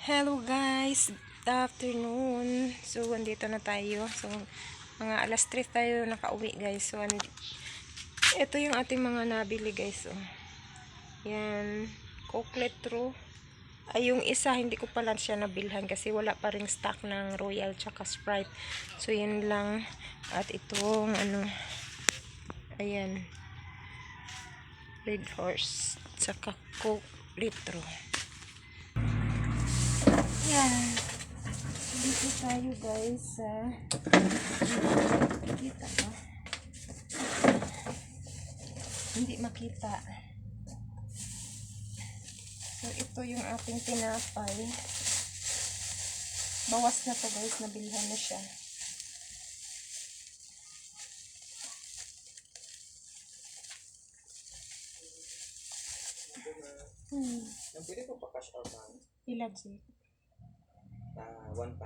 Hello guys, good afternoon. So, andito na tayo. So, mga alas 3 tayo nakauwi guys. So, ito yung ating mga nabili guys. So, yan, Coke Letro. Ay, yung isa, hindi ko pala siya nabilhan kasi wala pa ring stock ng Royal tsaka Sprite. So, yun lang. At itong, ayan, Red Horse tsaka Coke Letro. Yan. Dito tayo guys sa makita ba? Hindi makita. So ito yung ating tinapay. Bawas na to guys, nabilhan na siya. Pwede po pa cash out na? Ilan siya? 1.5.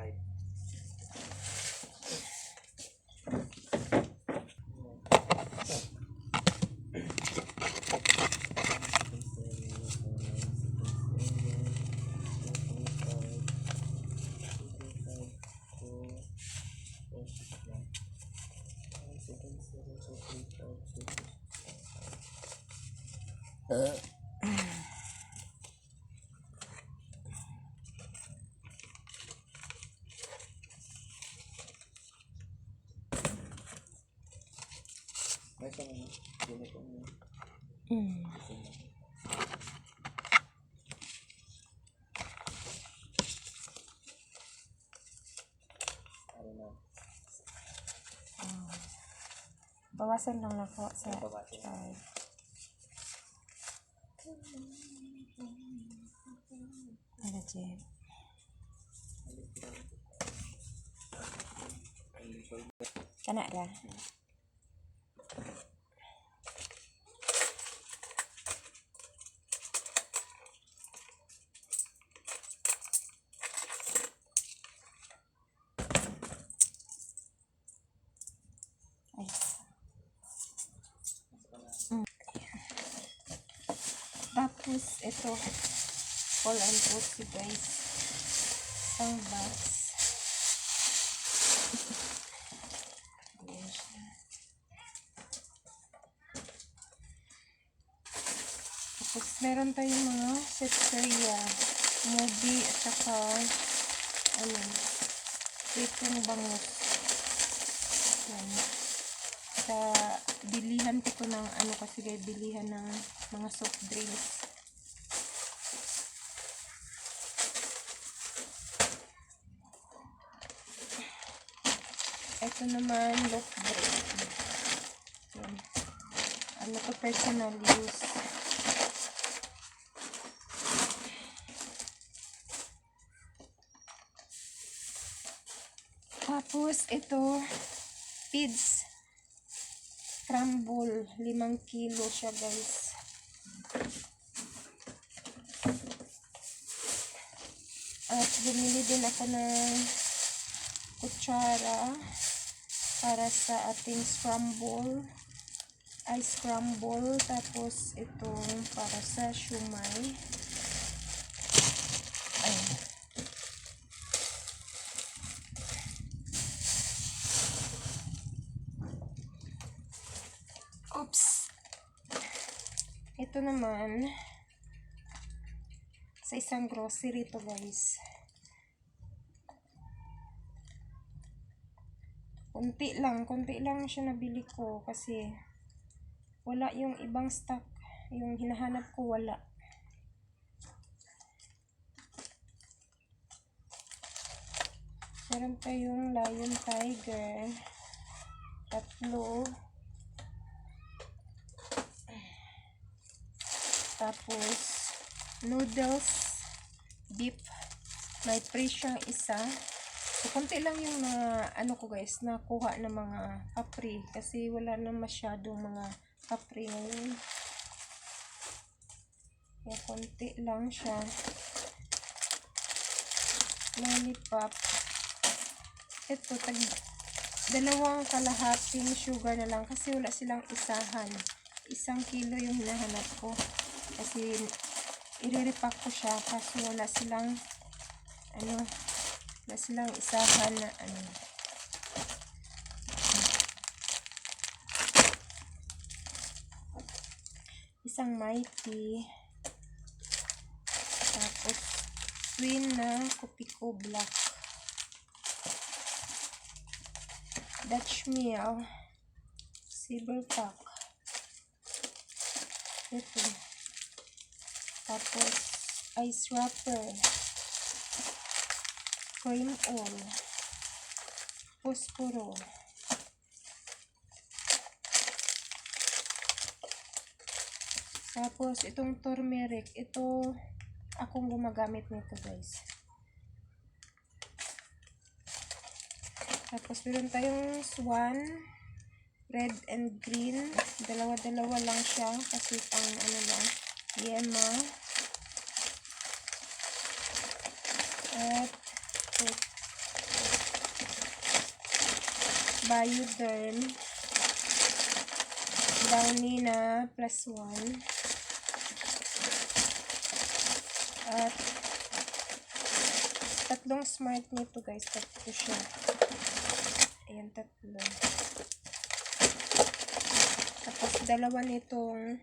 May isang ganito mo. Bawasan lang na po sa Bawasan. ano siya? Kana ra. Ay. Tapos ito all and pussy guys. Isang box. Ayan siya. Tapos meron tayong mga Setseria movie at saka pritong bangus. Yan. Sa bilihan ko to ng kasi guys, bilihan ng mga soft drinks. Ito naman loaf bread. Yan. To personal use. Tapos ito Pids crumble, 5 kilo siya guys. At bumili din ako ng kutsara para sa ating ice crumble. Tapos itong para sa shumai. Oops. Ito naman sa isang grocery to guys. Konti lang siya nabili ko kasi wala yung ibang stock. Yung hinahanap ko wala. Meron tayong Lion Tiger. 3. Tapos noodles beef. May free siyang isa. So, konti lang yung ko guys, nakuha ng mga kapri kasi wala na masyadong mga kapri ngayon. Kaya konti lang siya. Lollipop. Ito, 2 kalahating sugar na lang kasi wala silang isahan. 1 kilo yung hinahanap ko kasi i-repack ko siya kasi wala silang na silang isahan na isang mighty, tapos twin na Kopiko Black, Dutch Mill, Silver Pack, ito, tapos ice wrapper, cream oil, posporo, tapos itong turmeric, ito akong gumagamit nito guys. Tapos meron tayong swan, red and green, dalawa-dalawa lang siya kasi pang lang, yema. At Bioderm, Downy na +1, at tatlong smart nito guys, tatlo siya. Ayan, tatlo. Tapos dalawa nitong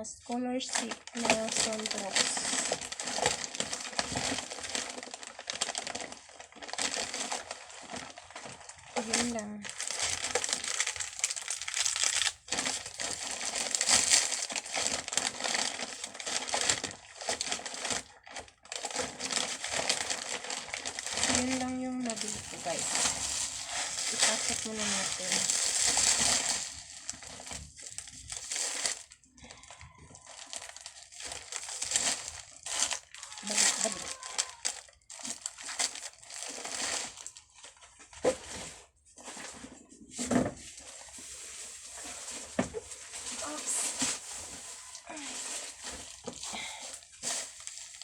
scholarship na Sondrox. Yun lang. Yun lang yung nabili ko guys. Ipasok muna natin. Balik.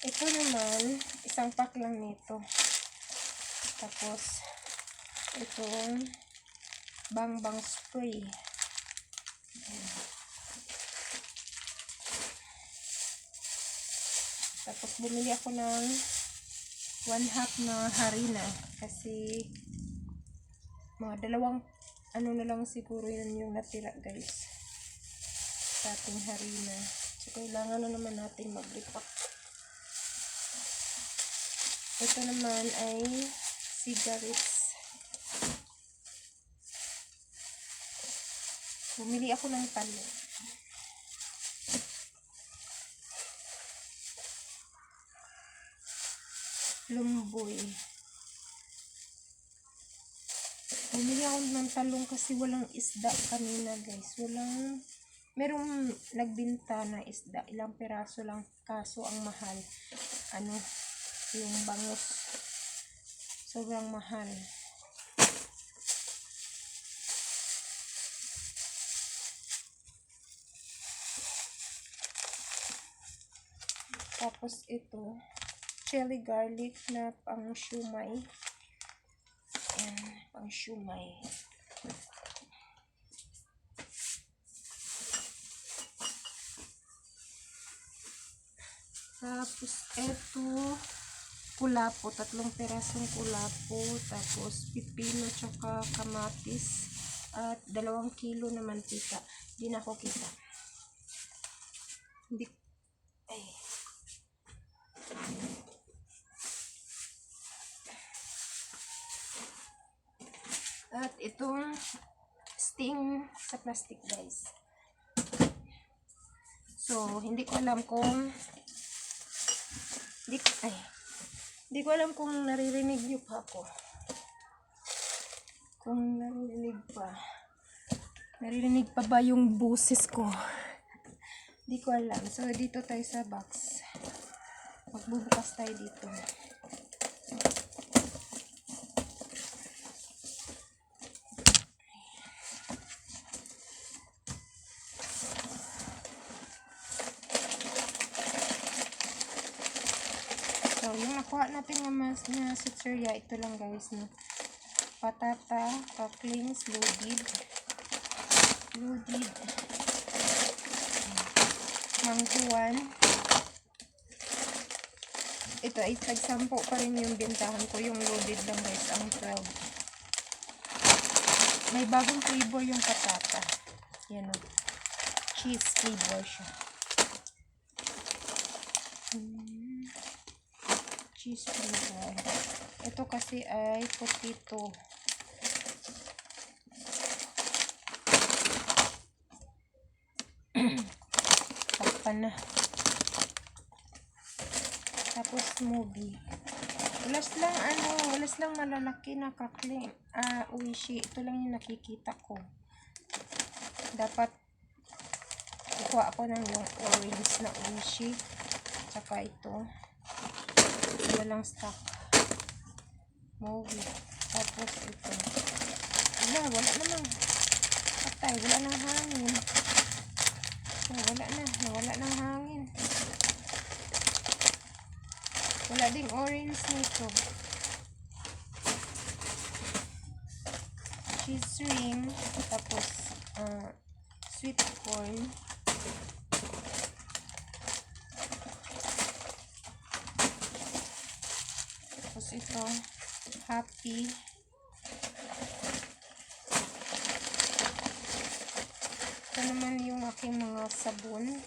Ito naman, isang pack lang nito. Tapos, itong bang spray. Tapos, bumili ako ng 1/2 na harina. Kasi, mga dalawang, na lang siguro yun yung natira guys. Sa ating harina. So, kailangan na naman natin mag-repack. Ito naman ay cigarettes. Bumili ako ng talo. Lumboy. Bumili ako ng talong kasi walang isda kanina guys. Merong nagbinta na isda. Ilang peraso lang. Kaso ang mahal. Yung bangus. Sobrang mahal. Tapos ito, chili garlic na pang shumai. Ayan, pang shumai. Tapos ito, kulapo, 3 perasong kulapo, tapos pipino tsaka kamatis, at 2 kilo na mantika. Hindi na ako kita. At itong sting sa plastic guys. So, hindi ko alam kung naririnig niyo pa ako. Kung naririnig pa ba yung boses ko? Hindi ko alam. So, dito tayo sa box. Magbubukas tayo dito. So, yung nakuha natin na sitserya, ito lang guys, no? Patata, cocklings, loaded, mangkuan, ito ay tag-10 pa rin yung bintahan ko. Yung loaded lang guys, ang 12. May bagong flavor yung patata. Yan o. Cheese flavor siya. Cheese flavor. Ito kasi ay potato. Takpan na. Tapos movie. Walas lang malalaki na kakling. Uishi. Ito lang yung nakikita ko. Dapat kukuha ako ng yung orange na uishi. Tsaka ito. Walang stock. Movie. Tapos ito. Wala namang patay. Wala nang hangin. Wala nang hangin. Wala ding orange nito. Cheese ring. Tapos, sweet corn. Tapos ito, happy. Ito naman yung aking mga sabon.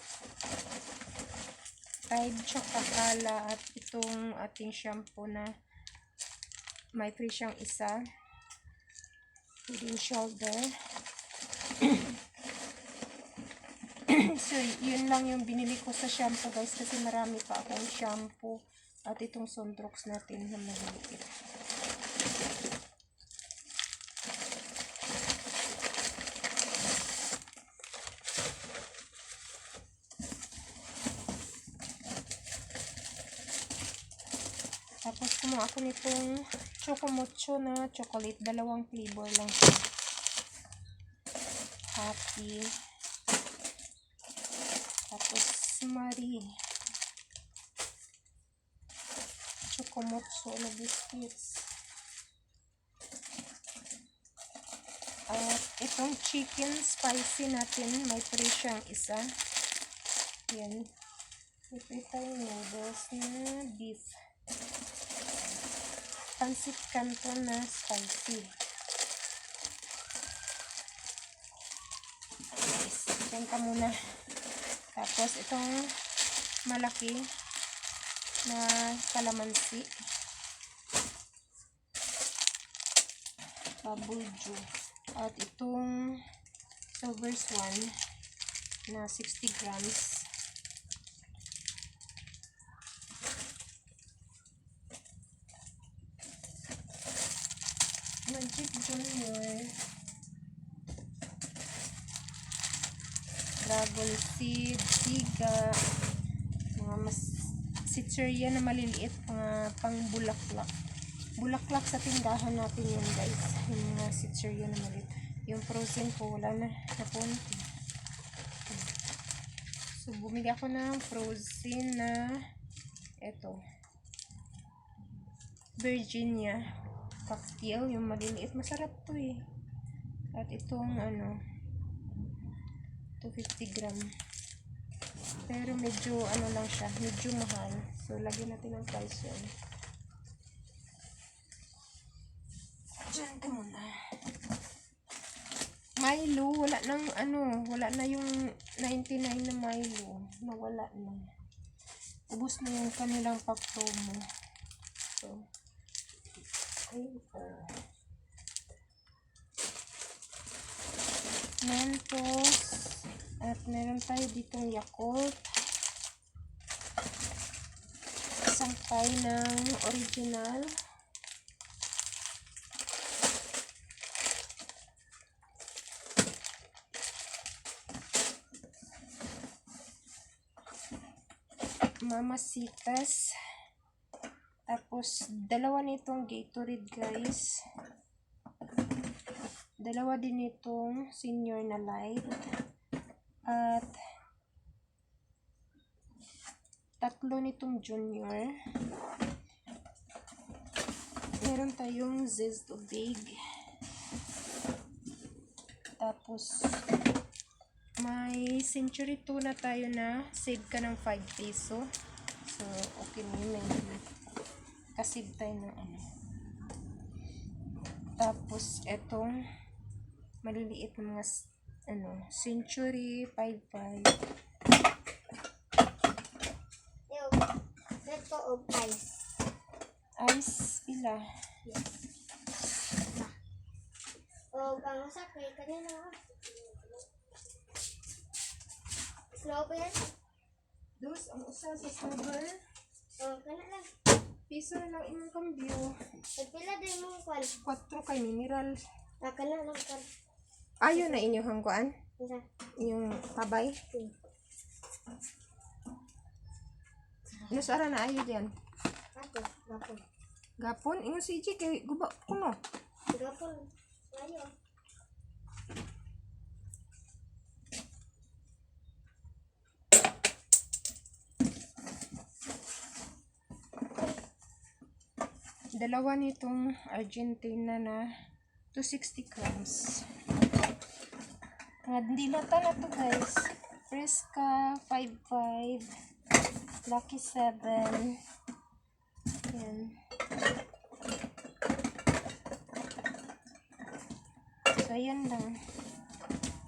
Tide, tsaka Kala, at itong ating shampoo na may free siyang isa. Head and Shoulder. So, yun lang yung binili ko sa shampoo guys, kasi marami pa akong shampoo at itong Sunrox natin na mahigit. Tapos kumuha ako nitong Chocomocho na chocolate. 2 flavor lang siya. Happy. Tapos Marie. Chocomocho na biscuits. At itong chicken spicy natin, may free siyang isa. Yan. Ito yung noodles na beef. Pancit Canton na spicy. Yan ka muna. Tapos itong malaki na kalamansi. Pabujo. At itong Silver's one na 60 grams. Magic Junior. Dragon seed, siga, mga sitseria na maliliit, mga pang bulaklak. Bulaklak sa tindahan natin yun guys. Yung mga sitseria na maliit. Yung frozen ko, wala na konti. So, bumili ako ng frozen na eto. Virginia cocktail, yung maliliit. Masarap to eh. At itong 250 gram. Pero medyo lang siya, medyo mahal. So, lagyan natin ng price yan. Diyan ka muna. Milo, wala na yung 99 na Milo. Nawala na. Ubus na yung kanilang pa-promo. So, ayun po. Mentos. At meron tayo ditong Yakult. Isang tayo ng original. Mamasitas. Tapos, 2 nitong Gatorade guys. 2 din itong Senior na Light. At 3 nitong Junior. Meron tayong Zest Big. Tapos may Century 2 na tayo na save ka ng 5 peso. So, okay na yun. May kasib tayo ng ano. Tapos, etong maliliit na mga Century 55. Ito o ice. Ice pila. Yes. O ang sakay kanina. Slow pa yan? Dos, ang usa sa silver. O kana lang. Piso na lang imong kambyo. Nagpila din mo kwan. 4 kay mineral. Kana lang kwan. Ayo na inyong hangkuan. Isa. Inyong tabay. Nusara na ayo diyan. Ako. Gapon. Gapon, ingon si Iji kay guba kuno. Gapon. Ayo. Dalawa nitong Argentina na 260 grams. Nga dilata na to guys. Fresca 55. Lucky 7. Yan. So, yan lang.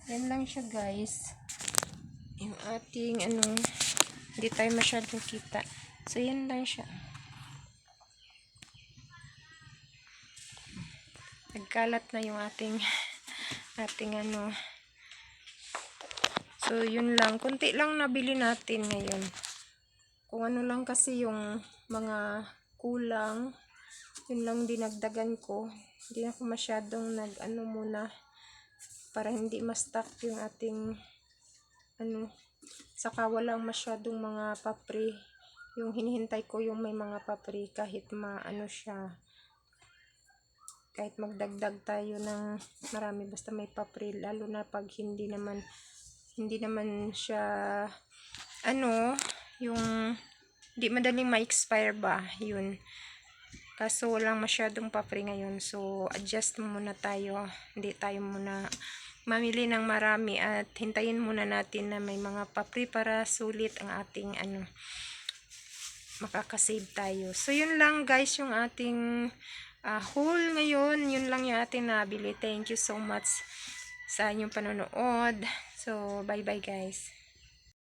Yan lang siya guys. Yung ating hindi tayo masyadong kita. So, yan lang siya. Nagkalat na yung ating So, yun lang. Kunti lang nabili natin ngayon. Kung ano lang kasi yung mga kulang, yun lang dinagdagan ko. Hindi ako masyadong muna para hindi ma-stuck yung ating saka walang masyadong mga papri. Yung hinihintay ko yung may mga papri kahit siya. Kahit magdagdag tayo ng marami basta may papri, lalo na pag hindi naman siya yung hindi madaling ma-expire ba yun, kaso walang masyadong papri ngayon, so adjust muna tayo, hindi tayo muna mamili ng marami at hintayin muna natin na may mga papri para sulit ang ating makakasave tayo. So yun lang guys yung ating haul ngayon. Yun lang yung ating nabili. Thank you so much sa inyong panonood. So bye bye guys.